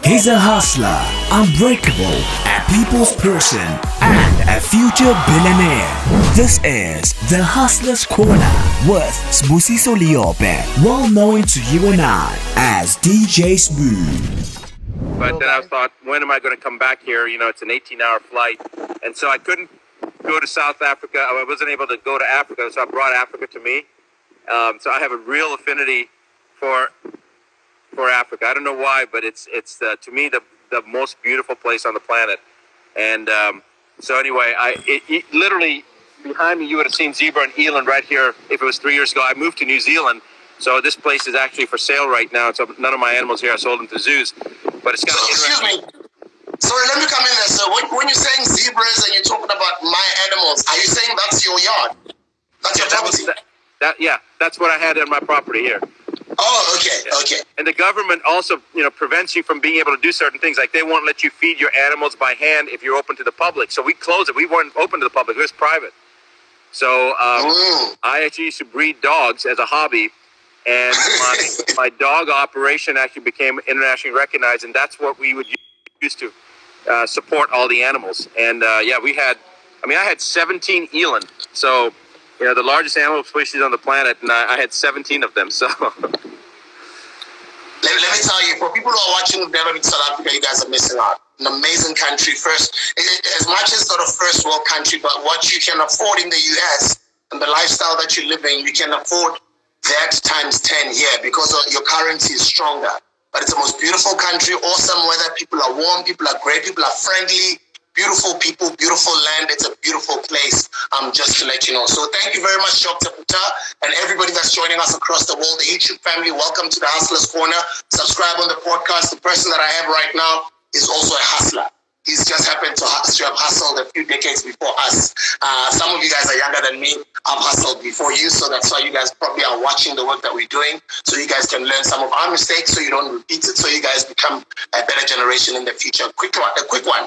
He's a hustler, unbreakable, a people's person, and a future billionaire. This is The Hustler's Corner with Sbu Soliope, well known to you and I as DJ Sbu. But then I thought, when am I going to come back here? You know, it's an 18-hour flight. And so I couldn't go to South Africa. I wasn't able to go to Africa, so I brought Africa to me. So I have a real affinity for Africa. I don't know why, but it's to me the most beautiful place on the planet. And so anyway, it literally behind me you would have seen zebra and eland right here. If it was 3 years ago, I moved to New Zealand, so this place is actually for sale right now. So none of my animals here, I sold them to zoos. But it's kind of interesting. Excuse me. Sorry, let me come in there. So when you're saying zebras and you're talking about my animals, are you saying that's your yard? That's your property? Yeah, that's what I had on my property here. Oh, okay, okay. And the government also, prevents you from being able to do certain things. Like they won't let you feed your animals by hand if you're open to the public. So we closed it. We weren't open to the public. It was private. So I actually used to breed dogs as a hobby. And my dog operation actually became internationally recognized. And that's what we would use to support all the animals. And I had 17 eland. So, the largest animal species on the planet, and I had 17 of them. So, let me tell you, for people who are watching who've never been to South Africa, you guys are missing out. An amazing country. As much as sort of first world country, but what you can afford in the US and the lifestyle that you live in, you can afford that times 10 here because your currency is stronger. But it's the most beautiful country, awesome weather. People are warm, people are great, people are friendly. Beautiful people, beautiful land. It's a beautiful place, just to let you know. So thank you very much, Dr. Buttar, and everybody that's joining us across the world, the YouTube family. Welcome to the Hustler's Corner. Subscribe on the podcast. The person that I have right now is also a hustler. He's just happened to have hustled a few decades before us. Some of you guys are younger than me. I've hustled before you, so that's why you guys probably are watching the work that we're doing, so you guys can learn some of our mistakes so you don't repeat it, so you guys become a better generation in the future. A quick one.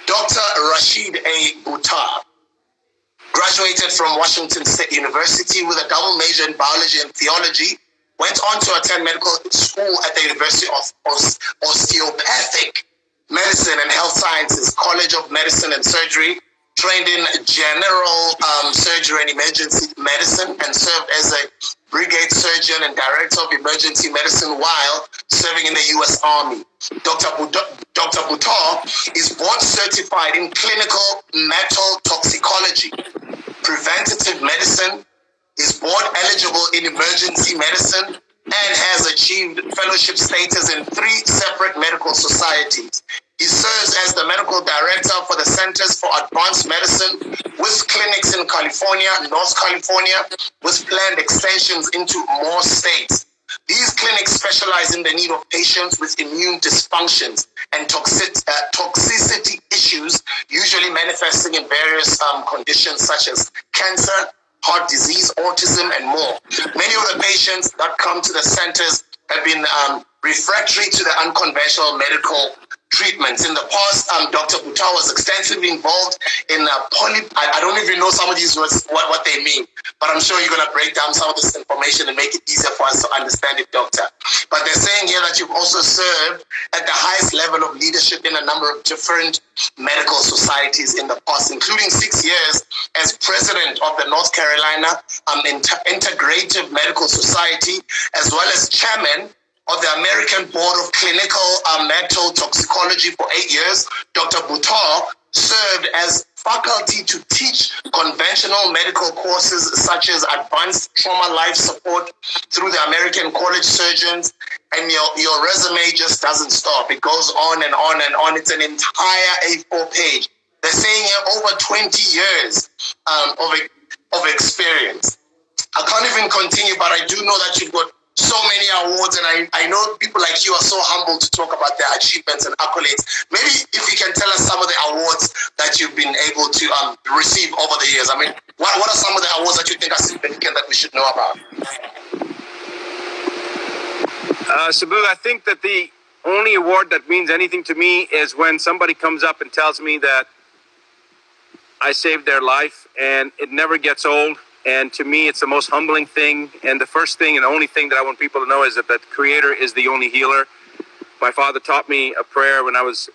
Dr. Rashid Buttar graduated from Washington State University with a double major in biology and theology, went on to attend medical school at the University of Osteopathic Medicine and Health Sciences, College of Medicine and Surgery, trained in general surgery and emergency medicine, and served as a brigade surgeon and director of emergency medicine while serving in the U.S. Army. Dr. Buttar is board certified in clinical metal toxicology, preventative medicine, is board eligible in emergency medicine, and has achieved fellowship status in 3 separate medical societies. He serves as the medical director for the Centers for Advanced Medicine with clinics in California, North California, with planned extensions into more states. These clinics specialize in the need of patients with immune dysfunctions and toxicity issues, usually manifesting in various conditions such as cancer, heart disease, autism, and more. Many of the patients that come to the centers have been refractory to the unconventional medical treatments. In the past, Dr. Buttar was extensively involved in I don't even know some of these words, what they mean, but I'm sure you're going to break down some of this information and make it easier for us to understand it, Doctor. But they're saying here that you've also served at the highest level of leadership in a number of different medical societies in the past, including 6 years as president of the North Carolina Integrative Medical Society, as well as chairman of the American Board of Clinical Metal Toxicology for 8 years. Dr. Buttar served as faculty to teach conventional medical courses such as advanced trauma life support through the American College Surgeons. And your resume just doesn't stop. It goes on and on and on. It's an entire A4 page. They're saying here over 20 years of experience. I can't even continue, but I do know that you've got so many awards, and I know people like you are so humble to talk about their achievements and accolades. Maybe if you can tell us some of the awards that you've been able to receive over the years. I mean, what are some of the awards that you think are significant that we should know about? Sbu, I think that the only award that means anything to me is when somebody comes up and tells me that I saved their life, and it never gets old. And to me, it's the most humbling thing. And the first thing and the only thing that I want people to know is that the Creator is the only healer. my father taught me a prayer when I was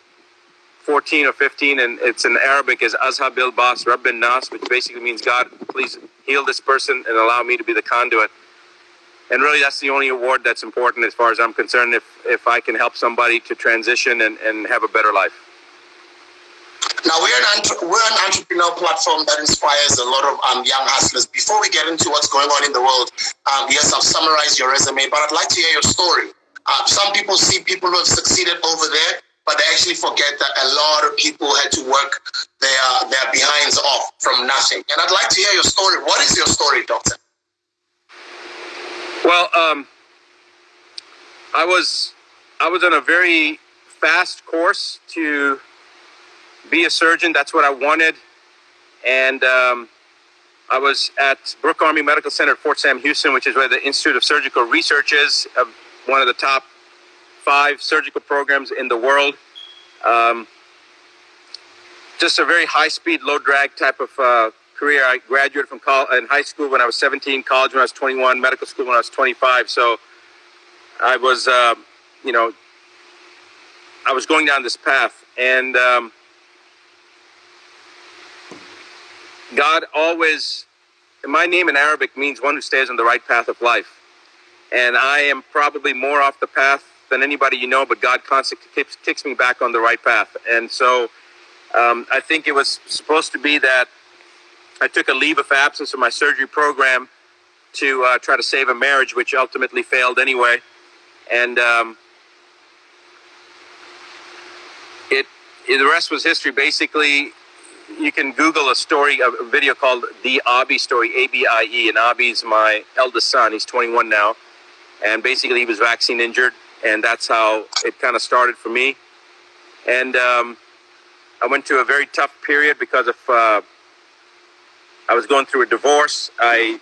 14 or 15, and it's in Arabic, is Azhab bil Bas Rabbin Nas, which basically means, God, please heal this person and allow me to be the conduit. And really, that's the only award that's important as far as I'm concerned, if I can help somebody to transition and have a better life. Now, we're an entrepreneur platform that inspires a lot of young hustlers. Before we get into what's going on in the world, yes, I've summarized your resume, but I'd like to hear your story. Some people see people who have succeeded over there, but they actually forget that a lot of people had to work their behinds off from nothing. And I'd like to hear your story. What is your story, Doctor? Well, I was on a very fast course to be a surgeon. That's what I wanted. And I was at Brooke Army Medical Center at Fort Sam Houston, which is where the Institute of Surgical Research is, one of the top 5 surgical programs in the world. Just a very high-speed, low-drag type of career. I graduated from in high school when I was 17, college when I was 21, medical school when I was 25. So I was, I was going down this path. And God always, my name in Arabic means one who stays on the right path of life. And I am probably more off the path than anybody you know, but God constantly kicks me back on the right path. And so I think it was supposed to be that I took a leave of absence from my surgery program to try to save a marriage, which ultimately failed anyway. And the rest was history. Basically, you can Google a story, a video called The Abi Story, A-B-I-E. And Abi's my eldest son. He's 21 now. And basically, he was vaccine injured. And that's how it kind of started for me. And I went to a very tough period because of I was going through a divorce. I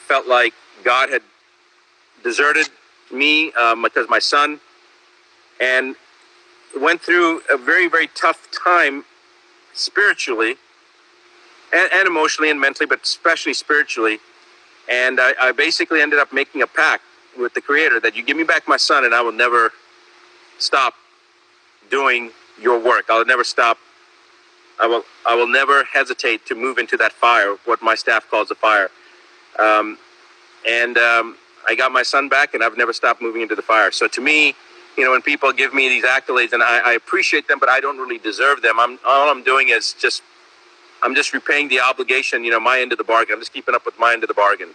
felt like God had deserted me because my son, and went through a very, very tough time spiritually and emotionally and mentally, but especially spiritually. And I basically ended up making a pact with the Creator that you give me back my son and I will never stop doing your work. I'll never stop. I will never hesitate to move into that fire, what my staff calls a fire. I got my son back, and I've never stopped moving into the fire. So to me, when people give me these accolades, and I appreciate them, but I don't really deserve them. All I'm doing is I'm just repaying the obligation, my end of the bargain. I'm just keeping up with my end of the bargain.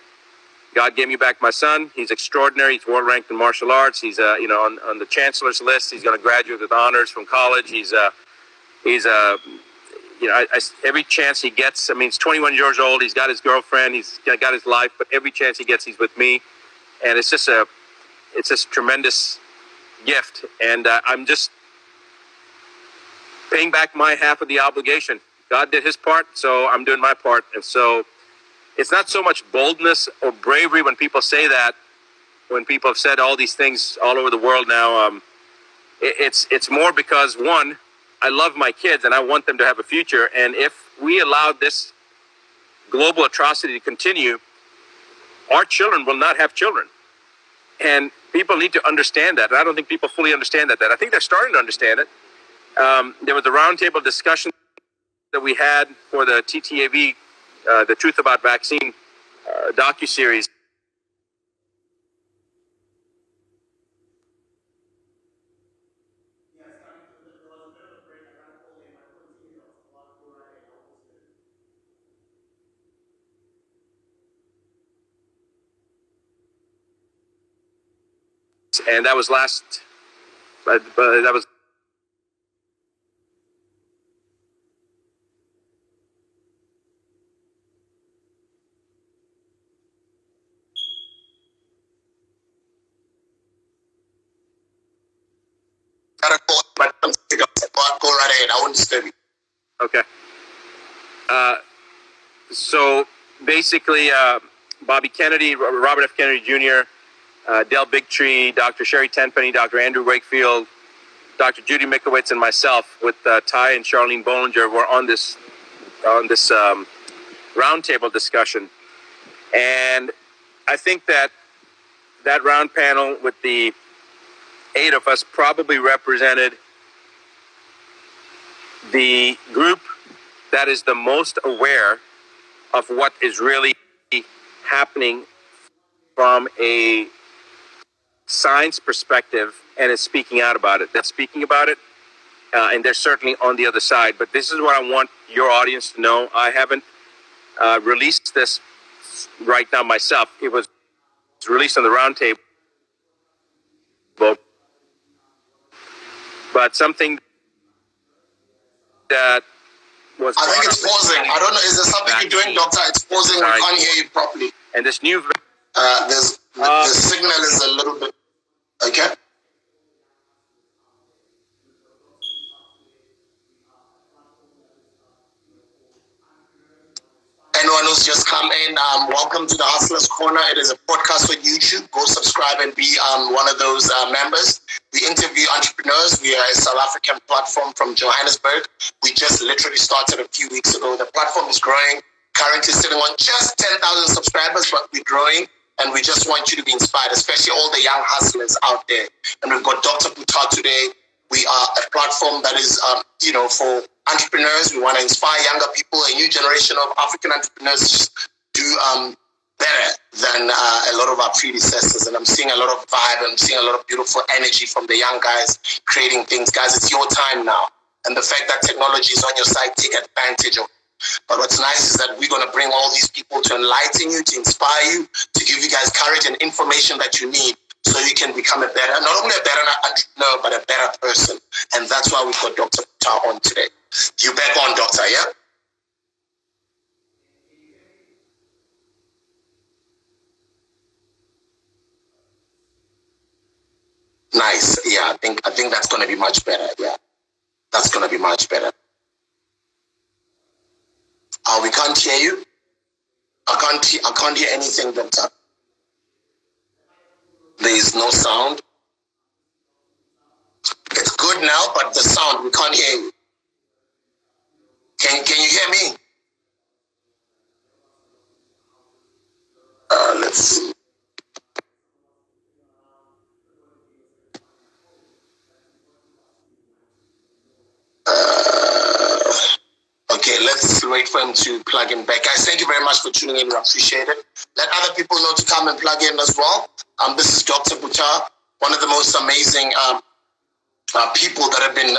God gave me back my son. He's extraordinary. He's world ranked in martial arts. He's on the chancellor's list. He's going to graduate with honors from college. He's every chance he gets. I mean, he's 21 years old. He's got his girlfriend. He's got his life. But every chance he gets, he's with me, and it's just a tremendous gift. And I'm just paying back my half of the obligation. God did his part, so I'm doing my part. And so it's not so much boldness or bravery when people say that. When people have said all these things all over the world now, it's more because, one, I love my kids and I want them to have a future. And if we allow this global atrocity to continue, our children will not have children. And people need to understand that. And I don't think people fully understand that. I think they're starting to understand it. There was a roundtable discussion that we had for the TTAV, the Truth About Vaccine docuseries. And that was that was. Go right ahead. I won't disturb you. Okay. So basically, Bobby Kennedy, Robert F. Kennedy Jr., Del Bigtree, Dr. Sherry Tenpenny, Dr. Andrew Wakefield, Dr. Judy Mikowitz, and myself, with Ty and Charlene Bollinger, were on this roundtable discussion. And I think that round panel with the 8 of us probably represented the group that is the most aware of what is really happening from a science perspective and is speaking out about it. That's speaking about it, and they're certainly on the other side. But this is what I want your audience to know. I haven't released this right now myself. It was released on the roundtable, but something that was... I think it's pausing. I don't know. Is there something you're doing, Doctor? It's pausing. We can't hear you properly. And this new... the signal is a little bit... Okay. Anyone who's just come in, welcome to the Hustlers Corner. It is a podcast on YouTube. Go subscribe and be one of those members. We interview entrepreneurs. We are a South African platform from Johannesburg. We just literally started a few weeks ago. The platform is growing, currently sitting on just 10,000 subscribers, but we're growing. And we just want you to be inspired, especially all the young hustlers out there. And we've got Dr. Buttar today. We are a platform that is, for entrepreneurs. We want to inspire younger people, a new generation of African entrepreneurs do better than a lot of our predecessors. And I'm seeing a lot of vibe. I'm seeing a lot of beautiful energy from the young guys creating things. Guys, it's your time now. And the fact that technology is on your side, take advantage of it. But what's nice is that we're going to bring all these people to enlighten you, to inspire you, to give you guys courage and information that you need so you can become not only a better entrepreneur, but a better person. And that's why we've got Dr. Buttar on today. You back on, Doctor, yeah? Nice. Yeah, I think that's going to be much better. Yeah, that's going to be much better. We can't hear you. I can't hear anything, Doctor. There is no sound. It's good now, but the sound, we can't hear you. Can you hear me? Let's see. Okay, let's wait for him to plug in back. Guys, thank you very much for tuning in. We appreciate it. Let other people know to come and plug in as well. This is Dr. Buttar, one of the most amazing people that have been,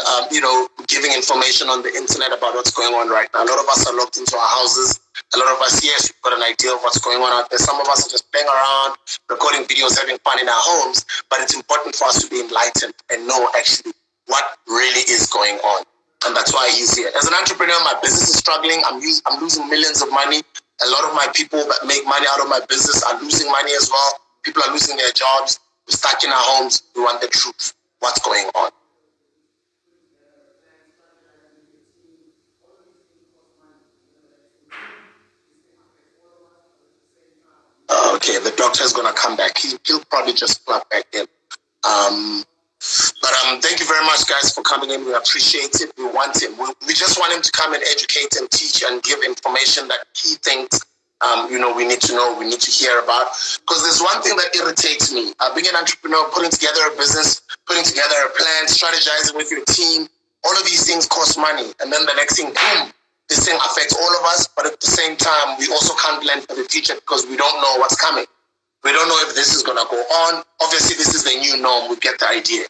giving information on the internet about what's going on right now. A lot of us are locked into our houses. A lot of us, yes, we've got an idea of what's going on out there. Some of us are just playing around, recording videos, having fun in our homes. But it's important for us to be enlightened and know actually what really is going on. And that's why he's here. As an entrepreneur, my business is struggling. I'm losing millions of money. A lot of my people that make money out of my business are losing money as well. People are losing their jobs. We're stuck in our homes. We want the truth. What's going on? Okay, the doctor is going to come back. He'll probably just plug back in. But thank you very much, guys, for coming in. We appreciate it. We want him. We just want him to come and educate and teach and give information that he thinks, we need to know, we need to hear about. Because there's one thing that irritates me. Being an entrepreneur, putting together a business, putting together a plan, strategizing with your team, all of these things cost money. And then the next thing, boom, this thing affects all of us. But at the same time, we also can't plan for the future because we don't know what's coming. We don't know if this is going to go on. Obviously, this is the new norm. We get the idea.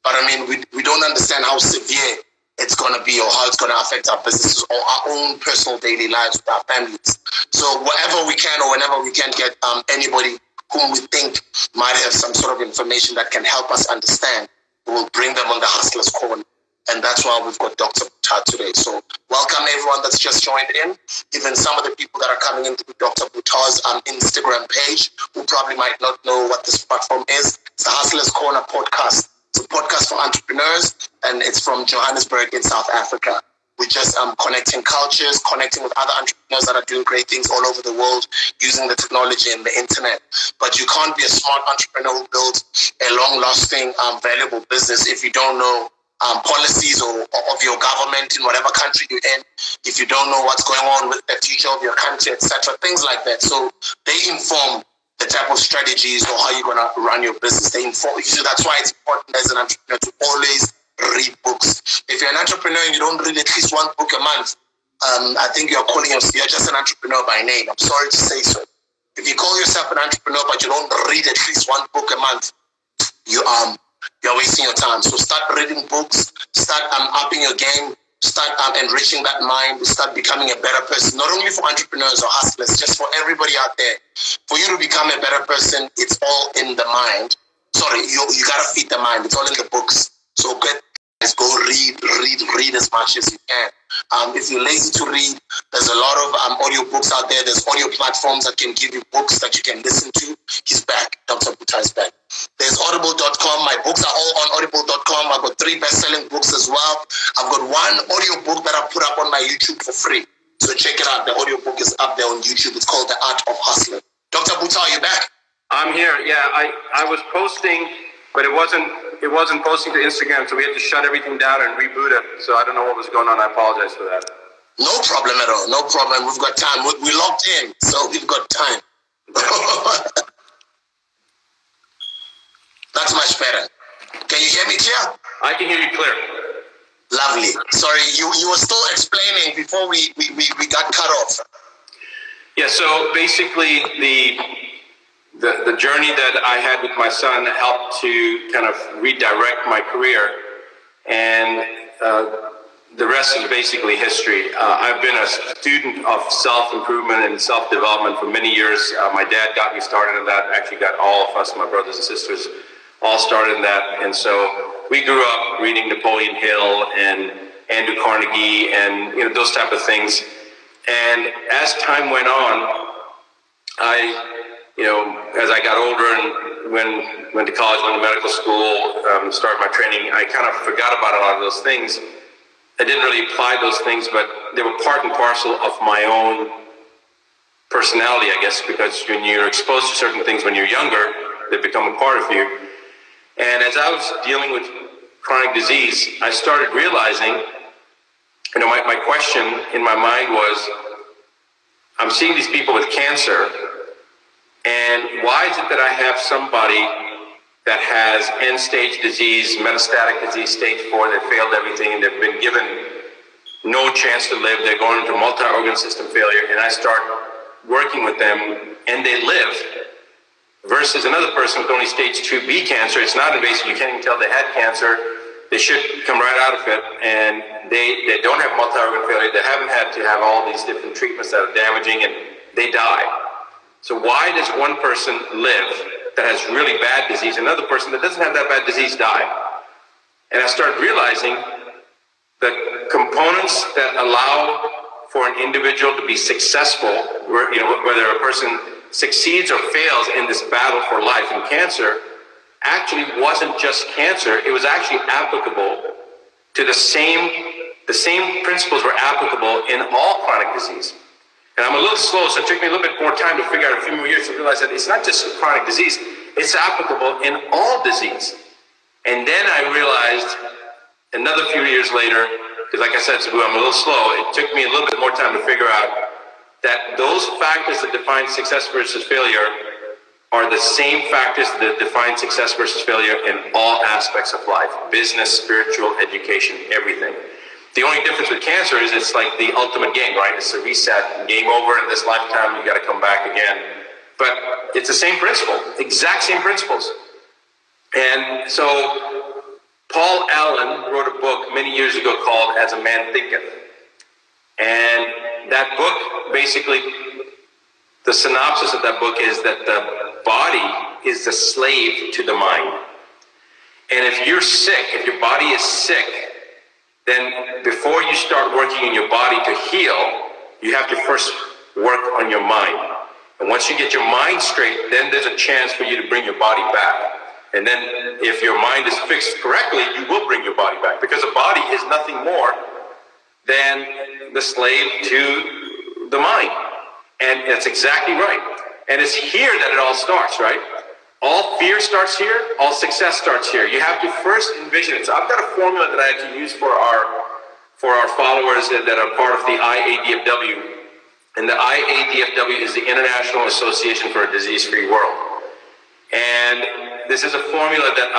But I mean, we don't understand how severe it's going to be or how it's going to affect our businesses or our own personal daily lives with our families. So wherever we can or whenever we can get anybody whom we think might have some sort of information that can help us understand, we'll bring them on the Hustlers Corner. And that's why we've got Dr. Buttar today. So welcome everyone that's just joined in. Even some of the people that are coming into Dr. Buttar's Instagram page who probably might not know what this platform is. It's the Hustlers Corner podcast. It's a podcast for entrepreneurs, and it's from Johannesburg in South Africa. We're just connecting cultures, connecting with other entrepreneurs that are doing great things all over the world using the technology and the internet. But you can't be a smart entrepreneur who builds a long-lasting, valuable business if you don't know policies or of your government in whatever country you're in, if you don't know what's going on with the future of your country, etc., things like that. So they inform the type of strategies or how you're going to run your business. So that's why it's important as an entrepreneur to always read books. If you're an entrepreneur and you don't read at least one book a month, I think you're just an entrepreneur by name. I'm sorry to say so. If you call yourself an entrepreneur but you don't read at least one book a month, you're wasting your time. So start reading books, start upping your game, start enriching that mind, start becoming a better person, not only for entrepreneurs or hustlers, just for everybody out there. For you to become a better person, it's all in the mind. Sorry, you got to feed the mind. It's all in the books. So go read as much as you can. If you're lazy to read, there's a lot of audio books out there. There's audio platforms that can give you books that you can listen to. He's back. Dr. Buttar is back. There's audible.com. My books are all on audible.com. I've got 3 best-selling books as well. I've got 1 audio book that I put up on my YouTube for free. So check it out. The audio book is up there on YouTube. It's called The Art of Hustling. Dr. Buttar, are you back? I'm here. Yeah, I was posting, but it wasn't posting to Instagram, so we had to shut everything down and reboot it. So I don't know what was going on. I apologize for that. No problem at all. No problem. We've got time. We logged in, so we've got time. That's much better. Can you hear me clear? I can hear you clear. Lovely. Sorry, you were still explaining before we got cut off. Yeah, so basically the journey that I had with my son helped to kind of redirect my career, and the rest is basically history. I've been a student of self-improvement and self-development for many years. My dad got me started in that, actually got all of us, my brothers and sisters, all started in that. And so we grew up reading Napoleon Hill and Andrew Carnegie and those type of things. And as time went on, as I got older and went to college, went to medical school, started my training, I kind of forgot about a lot of those things. I didn't really apply those things, but they were part and parcel of my own personality, I guess, because when you're exposed to certain things when you're younger, they become a part of you. And as I was dealing with chronic disease, I started realizing, my question in my mind was, I'm seeing these people with cancer, and why is it that I have somebody that has end-stage disease, metastatic disease, stage 4, that failed everything, and they've been given no chance to live, they're going into multi-organ system failure, and I start working with them, and they live, versus another person with only stage 2B cancer. It's not invasive, you can't even tell they had cancer, they should come right out of it, and they don't have multi-organ failure, they haven't had to have all these different treatments that are damaging, and they die. So why does one person live that has really bad disease, another person that doesn't have that bad disease die? And I started realizing the components that allow for an individual to be successful, whether a person succeeds or fails in this battle for life in cancer, actually wasn't just cancer, it was actually applicable to the same principles were applicable in all chronic disease. And I'm a little slow, so it took me a little bit more time to figure out, a few more years to realize that it's not just chronic disease, it's applicable in all disease. And then I realized another few years later, because like I said, Sbu, I'm a little slow, it took me a little bit more time to figure out that those factors that define success versus failure are the same factors that define success versus failure in all aspects of life, business, spiritual, education, everything. The only difference with cancer is it's like the ultimate game, right? It's a reset, game over in this lifetime, you got to come back again. But it's the same principle, exact same principles. And so Paul Allen wrote a book many years ago called As a Man Thinketh. And that book, basically, the synopsis of that book is that the body is the slave to the mind. And if you're sick, if your body is sick, then before you start working in your body to heal, you have to first work on your mind. And once you get your mind straight, then there's a chance for you to bring your body back. And then if your mind is fixed correctly, you will bring your body back, because a body is nothing more than the slave to the mind. And that's exactly right. And it's here that it all starts, right? All fear starts here, all success starts here. You have to first envision it. So I've got a formula that I actually use for our followers that are part of the IADFW And the IADFW is the International Association for a Disease-Free World. And this is a formula that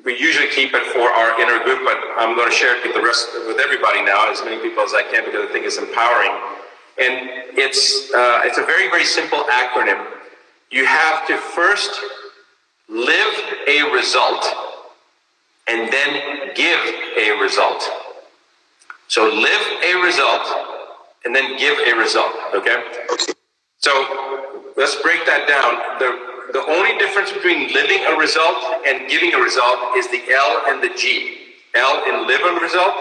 we usually keep it for our inner group, but I'm going to share it with everybody now, as many people as I can, because I think it's empowering. And it's a very, very simple acronym. You have to first live a result and then give a result. So live a result and then give a result, okay? So let's break that down. The only difference between living a result and giving a result is the L and the G. L in live a result,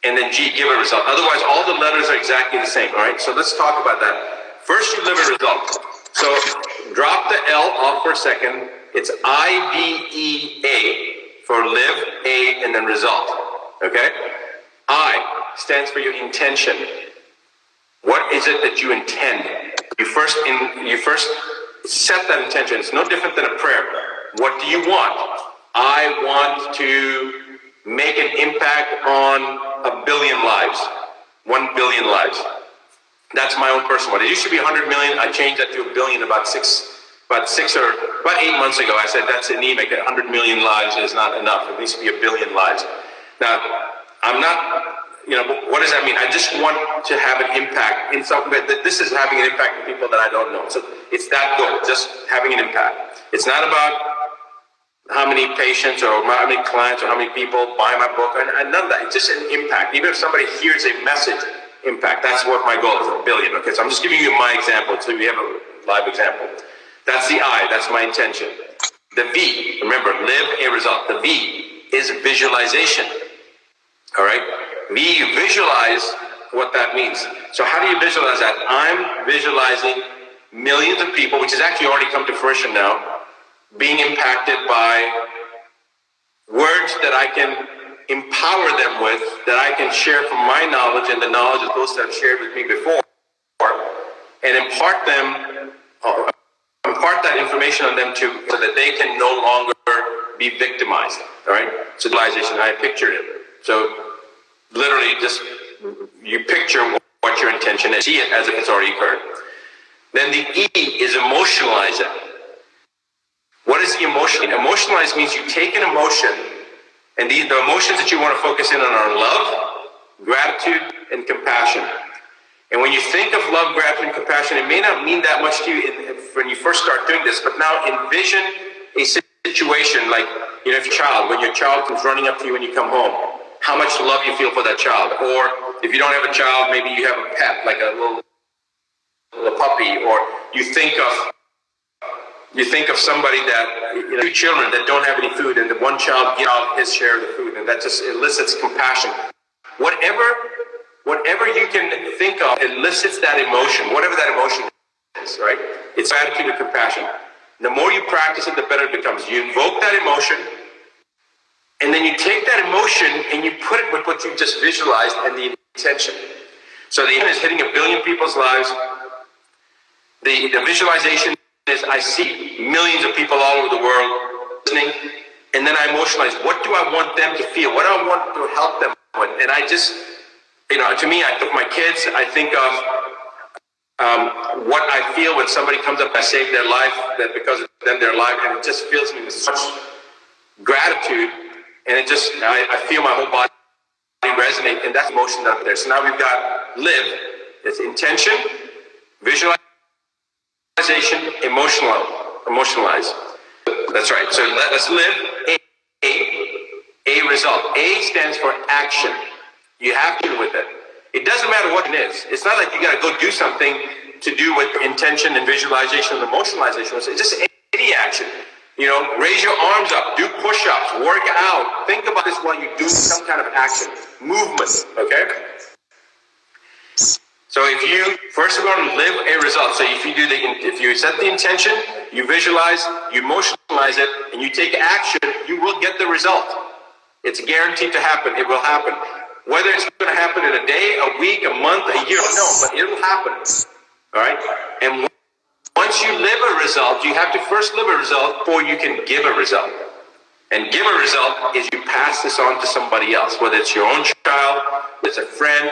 and then G, give a result. Otherwise, all the letters are exactly the same, all right? So let's talk about that. First, you live a result. So drop the L off for a second. It's I-V-E-A for live, A, and then result, okay? I stands for your intention. What is it that you intend? You first set that intention. It's no different than a prayer. What do you want? I want to make an impact on 1 billion lives. 1 billion lives. That's my own personal one. It used to be 100 million. I changed that to 1 billion about 8 months ago. I said that's anemic. 100 million lives is not enough. It needs to be 1 billion lives. Now, I'm not... what does that mean? I just want to have an impact in something that this is having an impact on people that I don't know. So it's that goal, just having an impact. It's not about how many patients or how many clients or how many people buy my book. And none of that. It's just an impact. Even if somebody hears a message, impact. That's what my goal is, 1 billion. Okay, so I'm just giving you my example so we have a live example. That's the I. That's my intention. The V, remember, live a result. The V is visualization. All right? We visualize what that means. So how do you visualize that? I'm visualizing millions of people, which has actually already come to fruition now, being impacted by words that I can empower them with, that I can share from my knowledge and the knowledge of those that have shared with me before, and impart that information on them too, so that they can no longer be victimized. All right? So visualization, I pictured it. So literally just you picture what your intention is, see it as if it's already occurred. Then the E is emotionalize it. What is the emotion? Emotionalize means you take an emotion, and the emotions that you want to focus in on are love, gratitude, and compassion. And when you think of love, gratitude, and compassion, it may not mean that much to you when you first start doing this, but now envision a situation like, if when your child comes running up to you when you come home, how much love you feel for that child. Or if you don't have a child, maybe you have a pet, like a little puppy, or you think of somebody that, two children that don't have any food, and the one child gives out his share of the food, and that just elicits compassion. Whatever you can think of elicits that emotion, whatever that emotion is, right? It's gratitude and compassion. The more you practice it, the better it becomes. You invoke that emotion, and then you take that emotion and you put it with what you just visualized and the intention. So the intention is hitting 1 billion people's lives. The visualization is I see millions of people all over the world listening, and then I emotionalize. What do I want them to feel? What do I want to help them with? And I just, to me, I took my kids. I think of what I feel when somebody comes up and I save their life, that because of them, their life, and it just fills me with such gratitude. And it just, I feel my whole body resonate, and that's emotion up there. So now we've got live, it's intention, visualization, emotionalize. That's right. So let's live a result. A stands for action. You have to do with it. It doesn't matter what it is. It's not like you got to go do something to do with intention and visualization and emotionalization. It's just any action. Raise your arms up, do push-ups, work out. Think about this while you do some kind of action, movement, okay? So if you, first of all, live a result. So if you set the intention, you visualize, you emotionalize it, and you take action, you will get the result. It's guaranteed to happen. It will happen. Whether it's going to happen in a day, a week, a month, a year, no, but it will happen. All right? And once you live a result, you have to first live a result before you can give a result. And give a result is you pass this on to somebody else, whether it's your own child, it's a friend,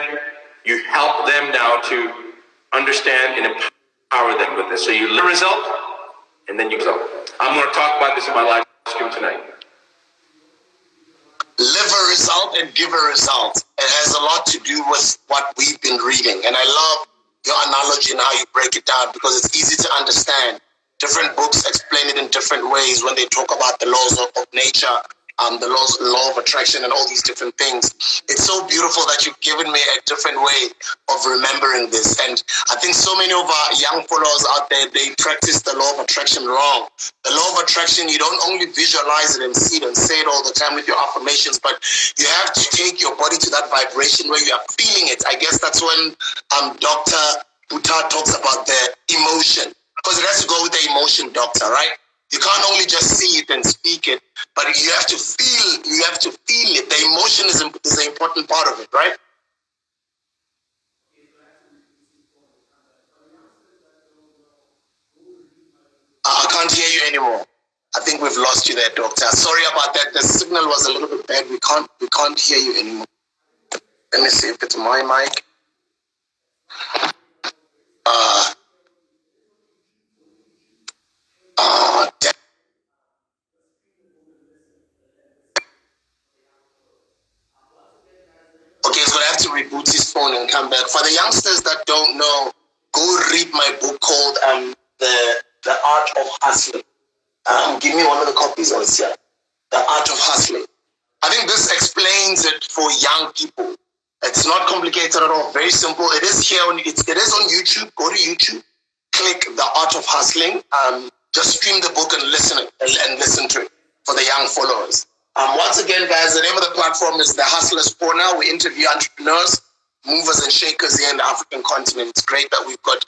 you help them now to understand and empower them with this. So you learn a result, and then you go. I'm going to talk about this in my live stream tonight. Live a result and give a result. It has a lot to do with what we've been reading. And I love your analogy and how you break it down, because it's easy to understand. Different books explain it in different ways when they talk about the laws of nature, the law of attraction and all these different things. It's so beautiful that you've given me a different way of remembering this. And I think so many of our young followers out there, they practice the law of attraction wrong. The law of attraction, you don't only visualize it and see it and say it all the time with your affirmations, but you have to take your body to that vibration where you are feeling it. I guess that's when Dr. Buttar talks about the emotion, because it has to go with the emotion, doctor, right? You can't only just see it and speak it, but you have to feel. You have to feel it. The emotion is an important part of it, right? I can't hear you anymore. I think we've lost you there, doctor. Sorry about that. The signal was a little bit bad. We can't hear you anymore. Let me see if it's my mic. Okay, he's going to have to reboot his phone and come back. For the youngsters that don't know, go read my book called The Art of Hustling. Give me one of the copies on here. The Art of Hustling. I think this explains it for young people. It's not complicated at all. Very simple. It is here. It is on YouTube. Go to YouTube. Click The Art of Hustling. Just stream the book and listen to it for the young followers. Once again, guys, the name of the platform is The Hustlers Corner. We interview entrepreneurs, movers and shakers here in the African continent. It's great that we've got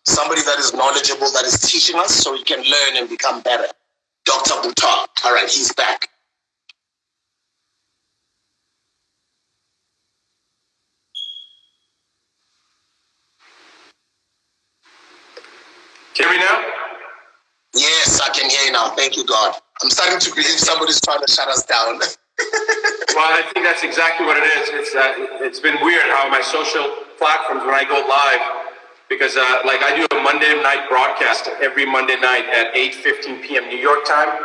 somebody that is knowledgeable, that is teaching us so we can learn and become better. Dr. Buttar. All right, he's back. Can you hear me now? Yes, I can hear you now. Thank you, God. I'm starting to believe somebody's trying to shut us down. Well, I think that's exactly what it is. It's been weird how my social platforms, when I go live, because like I do a Monday night broadcast every Monday night at 8:15 p.m. New York time,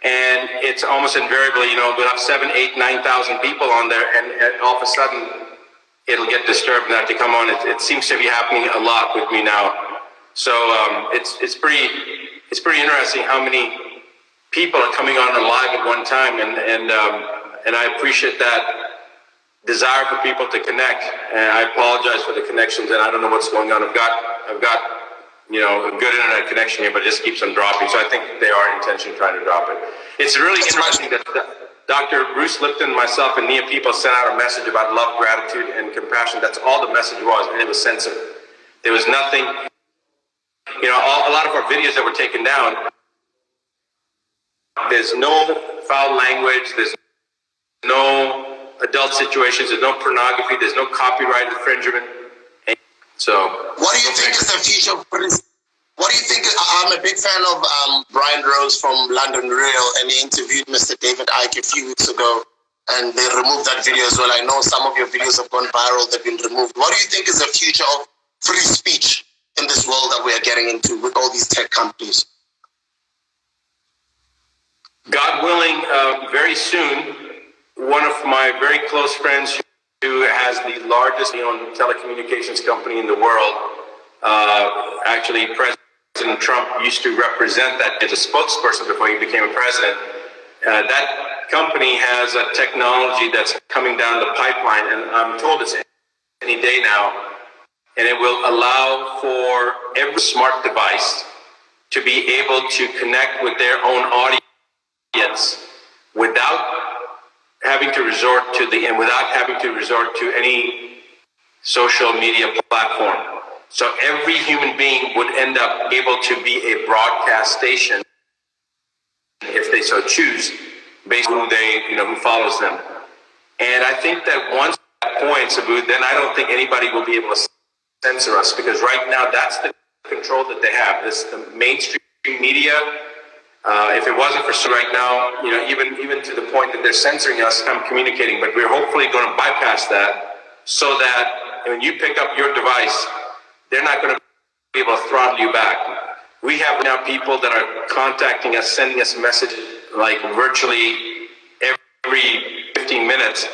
and it's almost invariably, we'll have 7,000, 8,000, 9,000 people on there, and all of a sudden it'll get disturbed and I have to come on. It seems to be happening a lot with me now. So it's pretty interesting how many people are coming on live at one time, and I appreciate that desire for people to connect. And I apologize for the connections, and I don't know what's going on. I've got a good internet connection here, but it just keeps on dropping. So I think they are intentionally trying to drop it. It's really interesting that Dr. Bruce Lipton, myself, and Nia People sent out a message about love, gratitude, and compassion. That's all the message was, and it was censored. There was nothing. A lot of our videos that were taken down, there's no foul language, there's no adult situations, there's no pornography, there's no copyright infringement. So, what do you think is the future of this? What do you think? I'm a big fan of Brian Rose from London Real, and he interviewed Mr. David Icke a few weeks ago, and they removed that video as well. I know some of your videos have gone viral, they've been removed. What do you think is the future of free speech in this world that we are getting into with all these tech companies? God willing, very soon, one of my very close friends who has the largest telecommunications company in the world, actually President Trump used to represent that as a spokesperson before he became a president. That company has a technology that's coming down the pipeline, and I'm told it's any day now. And it will allow for every smart device to be able to connect with their own audience without having to resort to any social media platform. So every human being would end up able to be a broadcast station if they so choose, based on who follows them. And I think that once at that point, Sbu, then I don't think anybody will be able to censor us, because right now that's the control that they have. The mainstream media. If it wasn't for right now, even to the point that they're censoring us, I'm communicating. But we're hopefully going to bypass that, so that when you pick up your device, they're not going to be able to throttle you back. We have now people that are contacting us, sending us messages like virtually every 15 minutes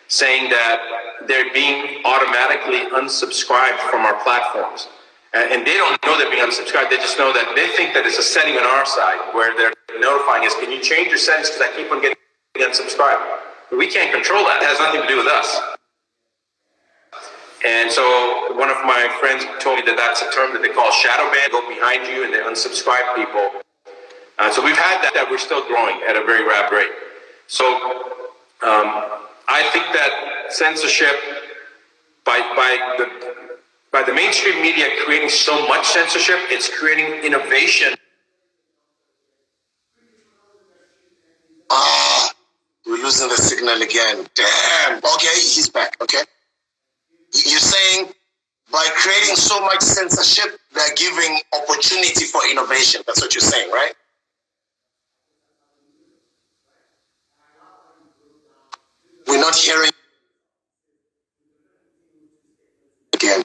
saying that they're being automatically unsubscribed from our platforms. And they don't know they're being unsubscribed. They just know that they think that it's a setting on our side where they're notifying us, can you change your settings because I keep on getting unsubscribed. But we can't control that. It has nothing to do with us. And so one of my friends told me that that's a term that they call shadow ban. Go behind you and they unsubscribe people. So we've had that. We're still growing at a very rapid rate. So I think that censorship by the mainstream media creating so much censorship, it's creating innovation. We're losing the signal again. Damn. Okay, he's back. Okay. You're saying by creating so much censorship, they're giving opportunity for innovation. That's what you're saying, right? We're not hearing again.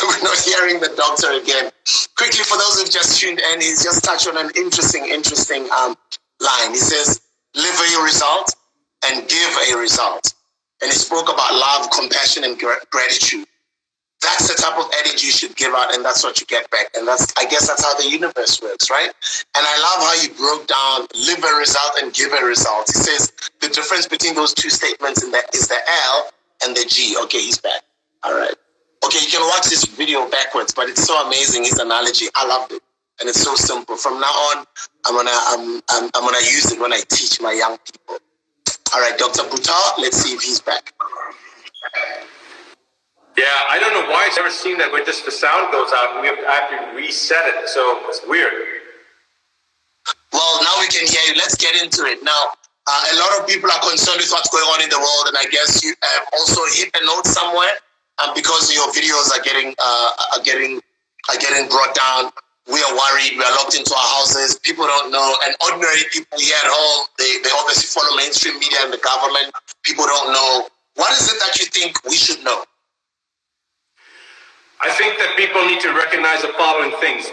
We're not hearing the doctor again. Quickly, for those who've just tuned in, he's just touched on an interesting line. He says, live a result and give a result. And he spoke about love, compassion, and gratitude. That's the type of energy you should give out, and that's what you get back. And I guess that's how the universe works, right? And I love how you broke down live a result and give a result. He says the difference between those two statements is the L and the G. Okay, he's back. All right. Okay, you can watch this video backwards, but it's so amazing, his analogy. I loved it. And it's so simple. From now on, I'm gonna use it when I teach my young people. All right, Dr. Buttar, let's see if he's back. Yeah, I don't know why I've never seen that where just the sound goes out and we have to reset it. So it's weird. Well, now we can hear you. Let's get into it. Now, a lot of people are concerned with what's going on in the world, and I guess you have also hit a note somewhere because your videos are getting brought down. We are worried. We are locked into our houses. People don't know. And ordinary people here at home, they obviously follow mainstream media and the government. People don't know. What is it that you think we should know? I think that people need to recognize the following things.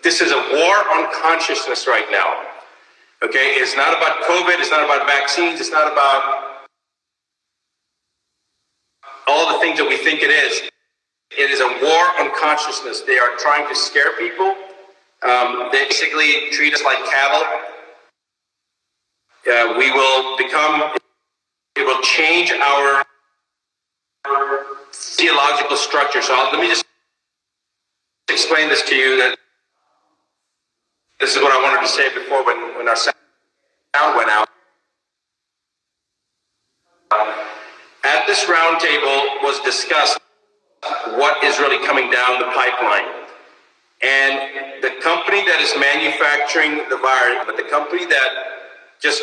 This is a war on consciousness right now. Okay? It's not about COVID. It's not about vaccines. It's not about all the things that we think it is. It is a war on consciousness. They are trying to scare people. They basically treat us like cattle. It will change our theological structure. So let me just explain this to you. That this is what I wanted to say before when our sound went out. At this round table was discussed what is really coming down the pipeline. And the company that is manufacturing the virus, but the company that has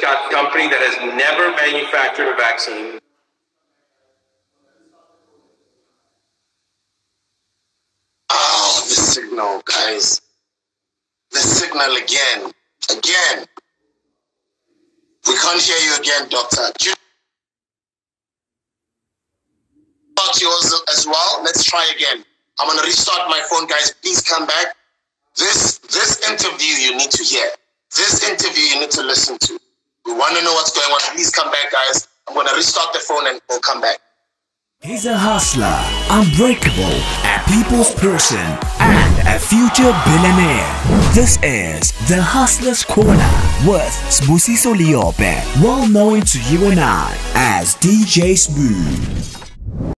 never manufactured a vaccine. Oh, the signal, guys. The signal again. Again. We can't hear you again, Doctor. Yours as well. Let's try again. I'm going to restart my phone, guys. Please come back. This interview you need to hear. This interview you need to listen to. We want to know what's going on. Please come back, guys. I'm going to restart the phone and we'll come back. He's a hustler, unbreakable, a people's person, and a future billionaire. This is the Hustler's Corner with Sbu, well known to you and I as DJ Sbu.